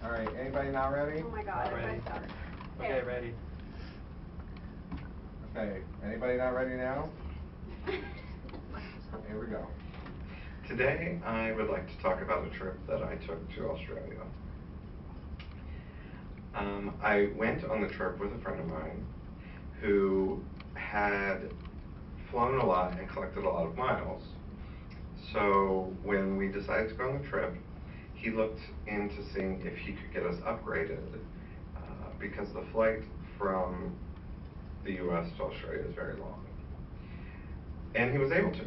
All right, anybody not ready? Oh my God, Not ready. I start. Okay, ready. Okay, anybody not ready now? Here we go. Today, I would like to talk about a trip that I took to Australia. I went on the trip with a friend of mine who had flown a lot and collected a lot of miles. So when we decided to go on the trip, he looked into seeing if he could get us upgraded because the flight from the US to Australia is very long. And he was able to.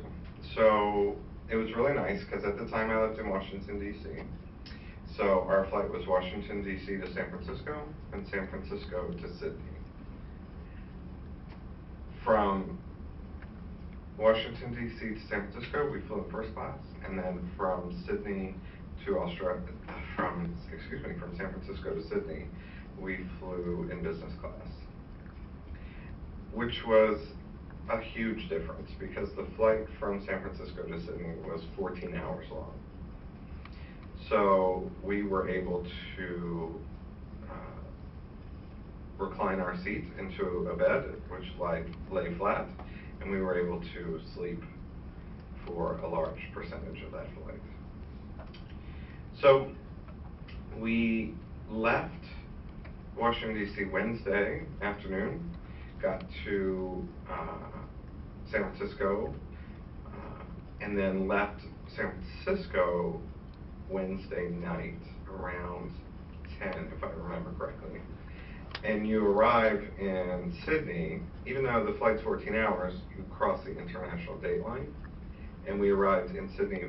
So it was really nice because at the time I lived in Washington, D.C. So our flight was Washington, D.C. to San Francisco and San Francisco to Sydney. From Washington, D.C. to San Francisco, we flew in first class, and then from Sydney to Australia, from San Francisco to Sydney, we flew in business class, which was a huge difference because the flight from San Francisco to Sydney was 14 hours long. So we were able to recline our seat into a bed, which lay flat, and we were able to sleep for a large percentage of that flight. So we left Washington, D.C. Wednesday afternoon, got to San Francisco, and then left San Francisco Wednesday night around 10, if I remember correctly. And you arrive in Sydney, even though the flight's 14 hours, you cross the international date line. And we arrived in Sydney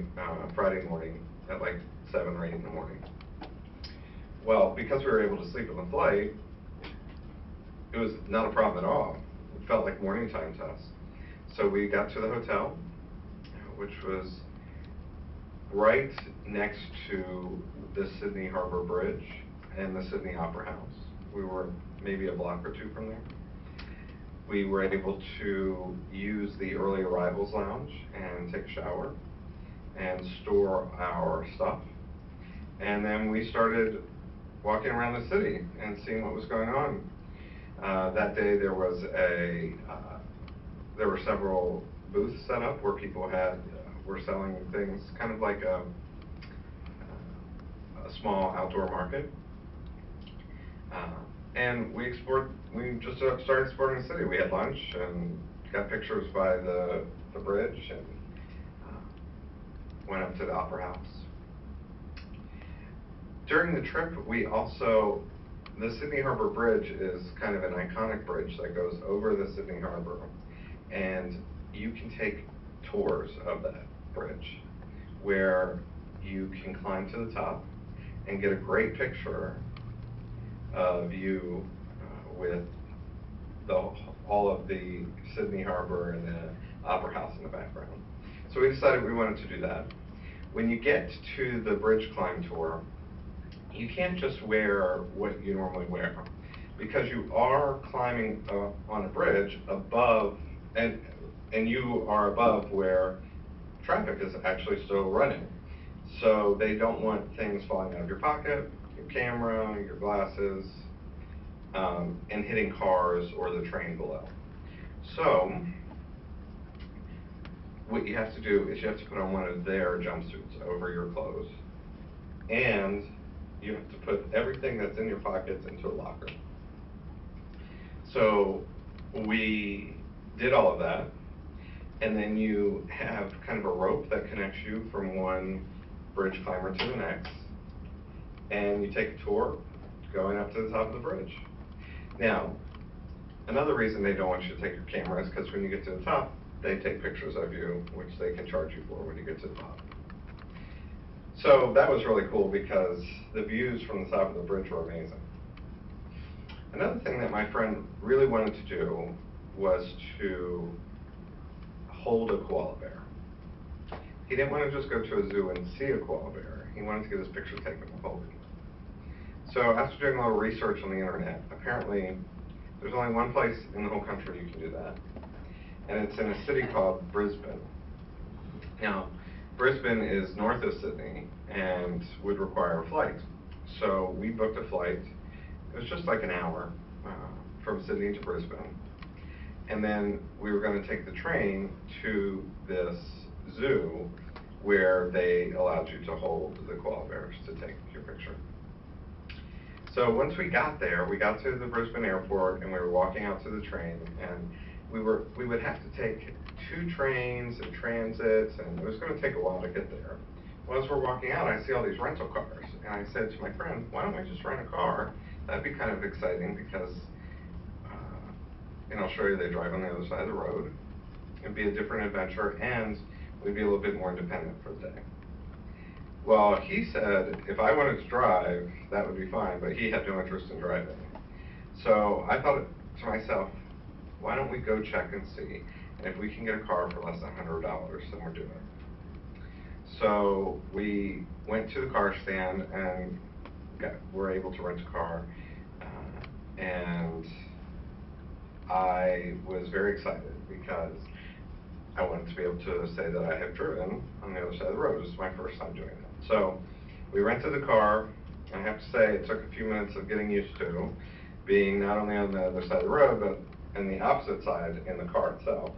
Friday morning at like 7 or 8 in the morning. Well, because we were able to sleep on the flight, it was not a problem at all. It felt like morning time to us. So we got to the hotel, which was right next to the Sydney Harbour Bridge and the Sydney Opera House. We were maybe a block or two from there. We were able to use the early arrivals lounge and take a shower and store our stuff. And then we started walking around the city and seeing what was going on. That day there was there were several booths set up where people were selling things, kind of like a small outdoor market. And we just started exploring the city. We had lunch and got pictures by the bridge and went up to the Opera House. During the trip, the Sydney Harbour Bridge is kind of an iconic bridge that goes over the Sydney Harbour, and you can take tours of that bridge where you can climb to the top and get a great picture of you with all of the Sydney Harbour and the Opera House in the background. So we decided we wanted to do that. When you get to the bridge climb tour, you can't just wear what you normally wear, because you are climbing on a bridge above, and you are above where traffic is actually still running. So they don't want things falling out of your pocket, your camera, your glasses, and hitting cars or the train below. So what you have to do is you have to put on one of their jumpsuits over your clothes, and you have to put everything that's in your pockets into a locker. So we did all of that, and then you have kind of a rope that connects you from one bridge climber to the next, and you take a tour going up to the top of the bridge. Now, another reason they don't want you to take your camera is because when you get to the top, they take pictures of you, which they can charge you for when you get to the top. So that was really cool because the views from the top of the bridge were amazing. Another thing that my friend really wanted to do was to hold a koala bear. He didn't want to just go to a zoo and see a koala bear. He wanted to get his picture taken and hold it. So after doing a little research on the internet, apparently there's only one place in the whole country you can do that, and it's in a city called Brisbane. Now, Brisbane is north of Sydney and would require a flight. So we booked a flight. It was just like an hour from Sydney to Brisbane. And then we were going to take the train to this zoo where they allowed you to hold the koala bears to take your picture. So once we got there, we got to the Brisbane airport and we were walking out to the train, and we would have to take 2 trains and transits, and it was going to take a while to get there. Well, as we're walking out, I see all these rental cars, and I said to my friend, why don't we just rent a car? That'd be kind of exciting because in Australia they drive on the other side of the road. It'd be a different adventure, and we'd be a little bit more independent for the day. Well, he said if I wanted to drive, that would be fine, but he had no interest in driving. So I thought to myself, why don't we go check and see, and if we can get a car for less than $100, then we're doing it. So we went to the car stand and were able to rent a car, and I was very excited because I wanted to be able to say that I have driven on the other side of the road. This is my first time doing that. So we rented the car. I have to say it took a few minutes of getting used to being not only on the other side of the road, but on the opposite side in the car itself.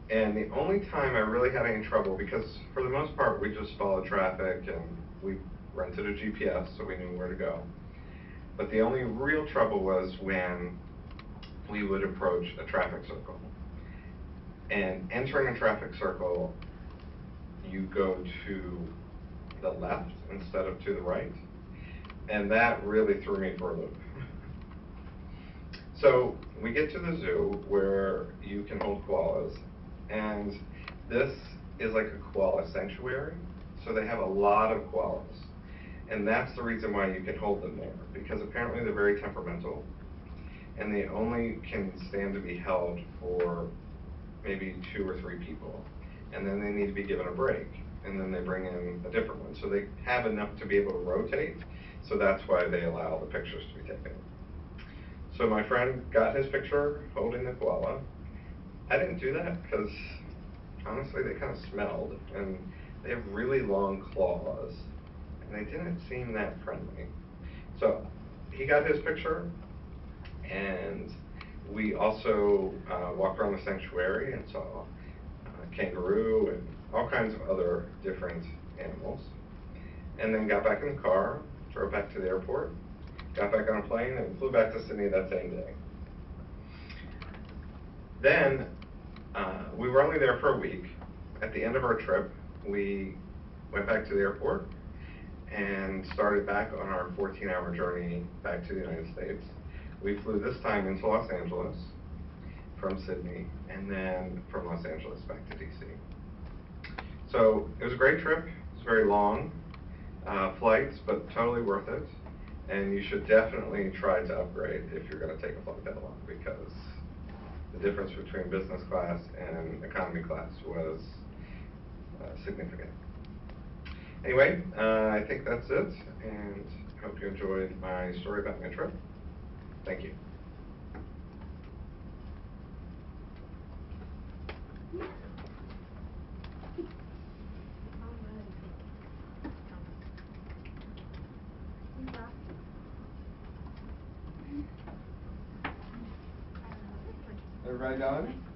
And the only time I really had any trouble, because for the most part we just followed traffic and we rented a GPS so we knew where to go. But the only real trouble was when we would approach a traffic circle. And entering a traffic circle, you go to the left instead of to the right. And that really threw me for a loop. So we get to the zoo where you can hold koalas. And this is like a koala sanctuary. So they have a lot of koalas. And that's the reason why you can hold them there, because apparently they're very temperamental. And they only can stand to be held for maybe 2 or 3 people. And then they need to be given a break. And then they bring in a different one. So they have enough to be able to rotate. So that's why they allow the pictures to be taken. So my friend got his picture holding the koala. I didn't do that because honestly they kind of smelled, and they have really long claws, and they didn't seem that friendly. So he got his picture, and we also walked around the sanctuary and saw kangaroo and all kinds of other different animals, and then got back in the car, drove back to the airport, got back on a plane, and flew back to Sydney that same day. Then we were only there for a week. At the end of our trip, we went back to the airport and started back on our 14-hour journey back to the United States. We flew this time into Los Angeles from Sydney, and then from Los Angeles back to DC. So it was a great trip. It's very long flights, but totally worth it. And you should definitely try to upgrade if you're going to take a flight that long, because the difference between business class and economy class was significant. Anyway, I think that's it, and I hope you enjoyed my story about my trip. Thank you. Everybody done?